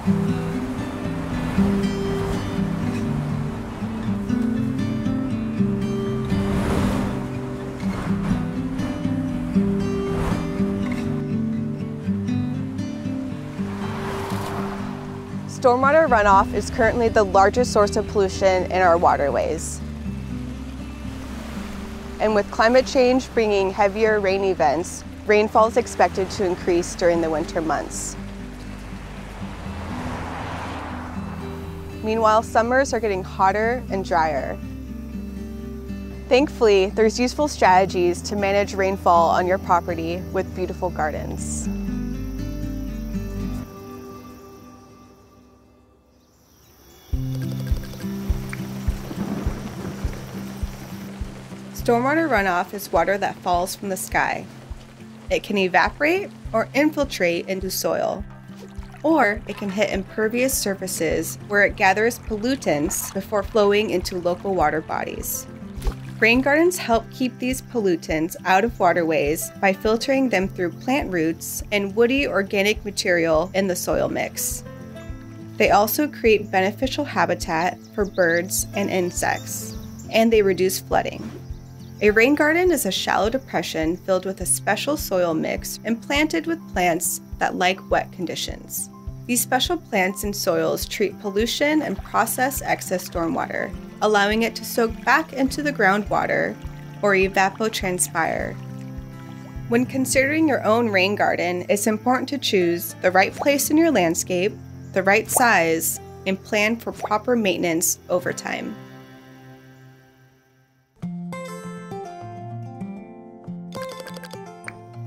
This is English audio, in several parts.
Stormwater runoff is currently the largest source of pollution in our waterways. And with climate change bringing heavier rain events, rainfall is expected to increase during the winter months. Meanwhile, summers are getting hotter and drier. Thankfully, there's useful strategies to manage rainfall on your property with beautiful gardens. Stormwater runoff is water that falls from the sky. It can evaporate or infiltrate into soil, or it can hit impervious surfaces where it gathers pollutants before flowing into local water bodies. Rain gardens help keep these pollutants out of waterways by filtering them through plant roots and woody organic material in the soil mix. They also create beneficial habitat for birds and insects, and they reduce flooding. A rain garden is a shallow depression filled with a special soil mix and planted with plants that like wet conditions. These special plants and soils treat pollution and process excess stormwater, allowing it to soak back into the groundwater or evapotranspire. When considering your own rain garden, it's important to choose the right place in your landscape, the right size, and plan for proper maintenance over time.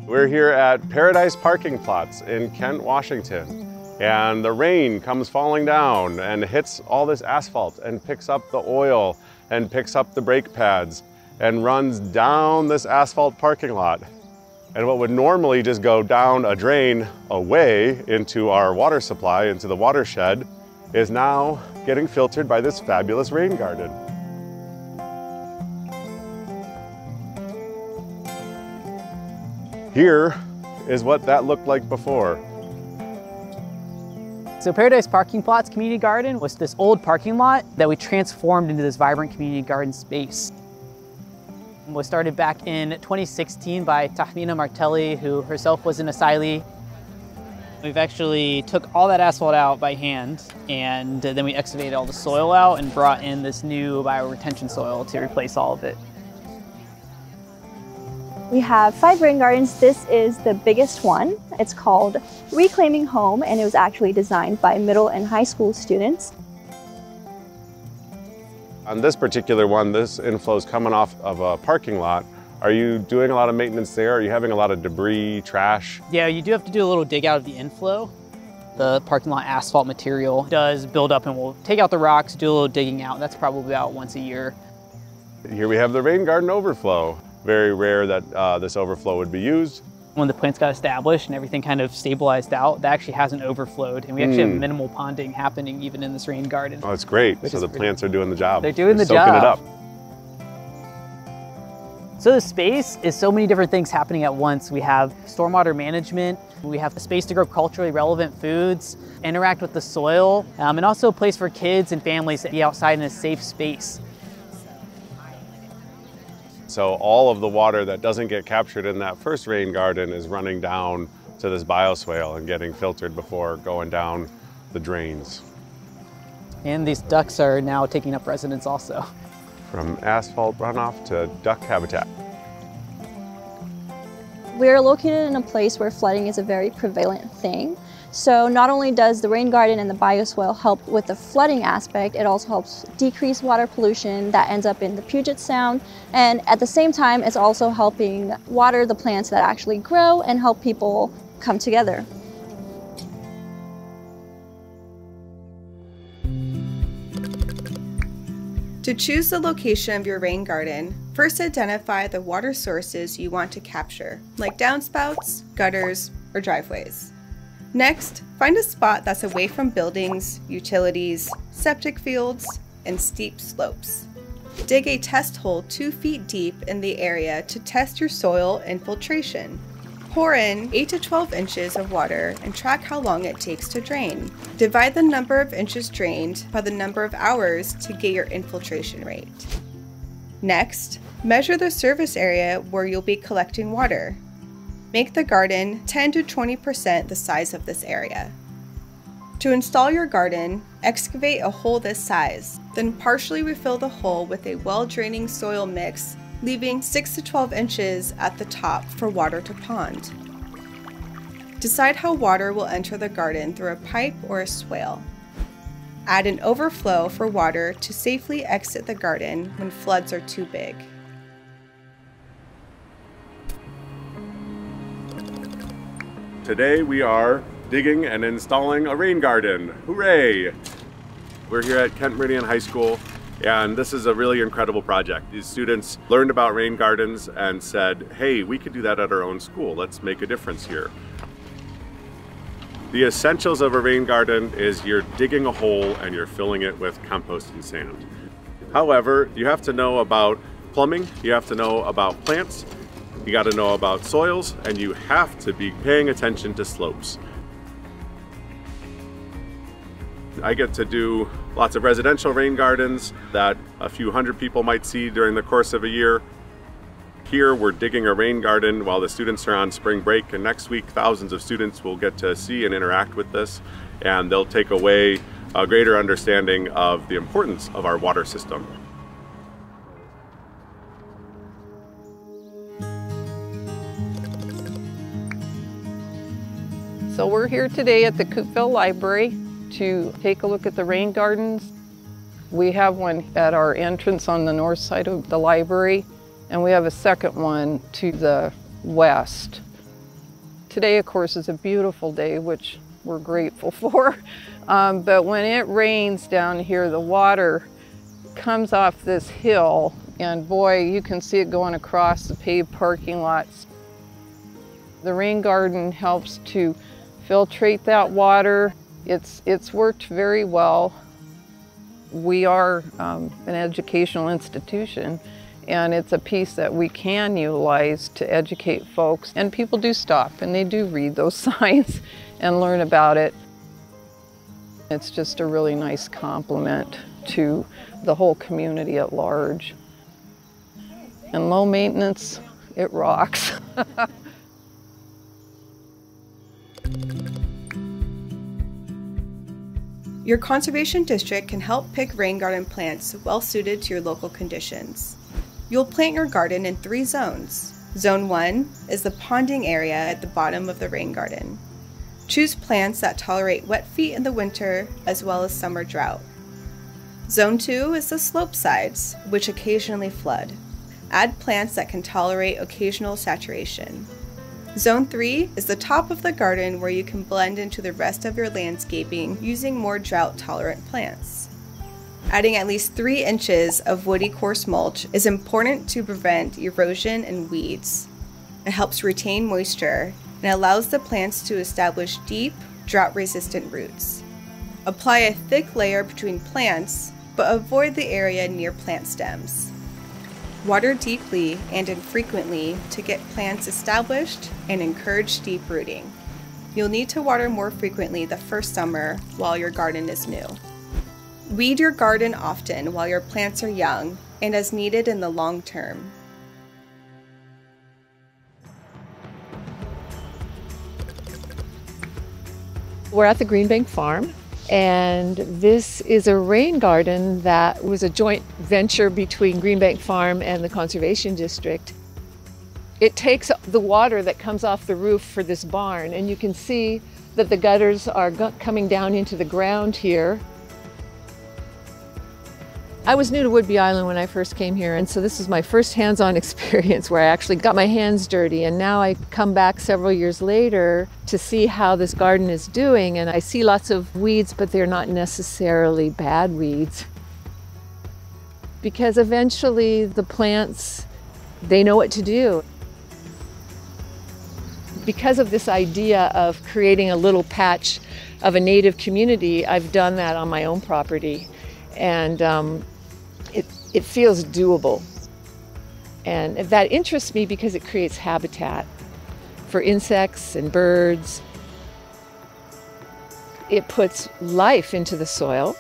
We're here at Paradise Parking Plots in Kent, Washington, and the rain comes falling down and hits all this asphalt and picks up the oil and picks up the brake pads and runs down this asphalt parking lot. And what would normally just go down a drain away into our water supply, into the watershed, is now getting filtered by this fabulous rain garden. Here is what that looked like before. So Paradise Parking Plots Community Garden was this old parking lot that we transformed into this vibrant community garden space. It was started back in 2016 by Tahmina Martelli, who herself was an asylee. We've actually took all that asphalt out by hand, and then we excavated all the soil out and brought in this new bioretention soil to replace all of it. We have 5 rain gardens. This is the biggest one. It's called Reclaiming Home, and it was actually designed by middle and high school students. On this particular one, this inflow is coming off of a parking lot. Are you doing a lot of maintenance there? Are you having a lot of debris, trash? Yeah, you do have to do a little dig out of the inflow. The parking lot asphalt material does build up, and we'll take out the rocks, do a little digging out. That's probably about once a year. Here we have the rain garden overflow. Very rare that this overflow would be used. When the plants got established and everything kind of stabilized out, that actually hasn't overflowed. And we actually have minimal ponding happening even in this rain garden. Oh, that's great. So the plants are doing the job. They're doing the job. Soaking it up. So the space is so many different things happening at once. We have stormwater management, we have a space to grow culturally relevant foods, interact with the soil, and also a place for kids and families to be outside in a safe space. So all of the water that doesn't get captured in that first rain garden is running down to this bioswale and getting filtered before going down the drains. And these ducks are now taking up residence also. From asphalt runoff to duck habitat. We're located in a place where flooding is a very prevalent thing. So not only does the rain garden and the bioswale help with the flooding aspect, it also helps decrease water pollution that ends up in the Puget Sound. And at the same time, it's also helping water the plants that actually grow and help people come together. To choose the location of your rain garden, first identify the water sources you want to capture, like downspouts, gutters, or driveways. Next, find a spot that's away from buildings, utilities, septic fields, and steep slopes. Dig a test hole 2 feet deep in the area to test your soil infiltration. Pour in 8 to 12 inches of water and track how long it takes to drain. Divide the number of inches drained by the number of hours to get your infiltration rate. Next, measure the surface area where you'll be collecting water. Make the garden 10 to 20% the size of this area. To install your garden, excavate a hole this size, then partially refill the hole with a well-draining soil mix, leaving 6 to 12 inches at the top for water to pond. Decide how water will enter the garden through a pipe or a swale. Add an overflow for water to safely exit the garden when floods are too big. Today we are digging and installing a rain garden. Hooray! We're here at Kent Meridian High School, and this is a really incredible project. These students learned about rain gardens and said, hey, we could do that at our own school. Let's make a difference here. The essentials of a rain garden is you're digging a hole and you're filling it with compost and sand. However, you have to know about plumbing, you have to know about plants, you got to know about soils, and you have to be paying attention to slopes. I get to do lots of residential rain gardens that a few hundred people might see during the course of a year. Here we're digging a rain garden while the students are on spring break, and next week thousands of students will get to see and interact with this, and they'll take away a greater understanding of the importance of our water system. So we're here today at the Coopville Library to take a look at the rain gardens. We have one at our entrance on the north side of the library, and we have a second one to the west. Today, of course, is a beautiful day, which we're grateful for. But when it rains down here, the water comes off this hill, and boy, you can see it going across the paved parking lots. The rain garden helps to filtrate that water. It's worked very well. We are an educational institution, and it's a piece that we can utilize to educate folks. And people do stop and they do read those signs and learn about it. It's just a really nice compliment to the whole community at large. And low maintenance, it rocks. Your conservation district can help pick rain garden plants well suited to your local conditions. You'll plant your garden in 3 zones. Zone 1 is the ponding area at the bottom of the rain garden. Choose plants that tolerate wet feet in the winter as well as summer drought. Zone 2 is the slope sides, which occasionally flood. Add plants that can tolerate occasional saturation. Zone 3 is the top of the garden where you can blend into the rest of your landscaping using more drought-tolerant plants. Adding at least 3 inches of woody coarse mulch is important to prevent erosion and weeds. It helps retain moisture and allows the plants to establish deep, drought-resistant roots. Apply a thick layer between plants, but avoid the area near plant stems. Water deeply and infrequently to get plants established and encourage deep rooting. You'll need to water more frequently the first summer while your garden is new. Weed your garden often while your plants are young and as needed in the long term. We're at the Green Bank Farm, and this is a rain garden that was a joint venture between Green Bank Farm and the Conservation District. It takes the water that comes off the roof for this barn, and you can see that the gutters are coming down into the ground here. I was new to Whidbey Island when I first came here, and so this is my first hands-on experience where I actually got my hands dirty, and now I come back several years later to see how this garden is doing, and I see lots of weeds, but they're not necessarily bad weeds. Because eventually the plants, they know what to do. Because of this idea of creating a little patch of a native community, I've done that on my own property, and it feels doable. And that interests me because it creates habitat for insects and birds. It puts life into the soil.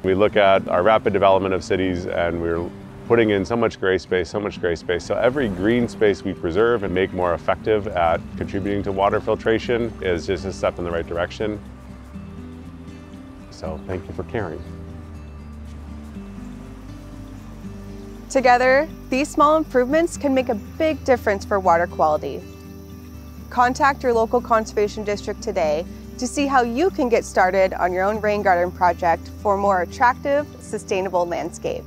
We look at our rapid development of cities and we're putting in so much gray space, so much gray space. So every green space we preserve and make more effective at contributing to water filtration is just a step in the right direction. So thank you for caring. Together, these small improvements can make a big difference for water quality. Contact your local conservation district today to see how you can get started on your own rain garden project for a more attractive, sustainable landscape.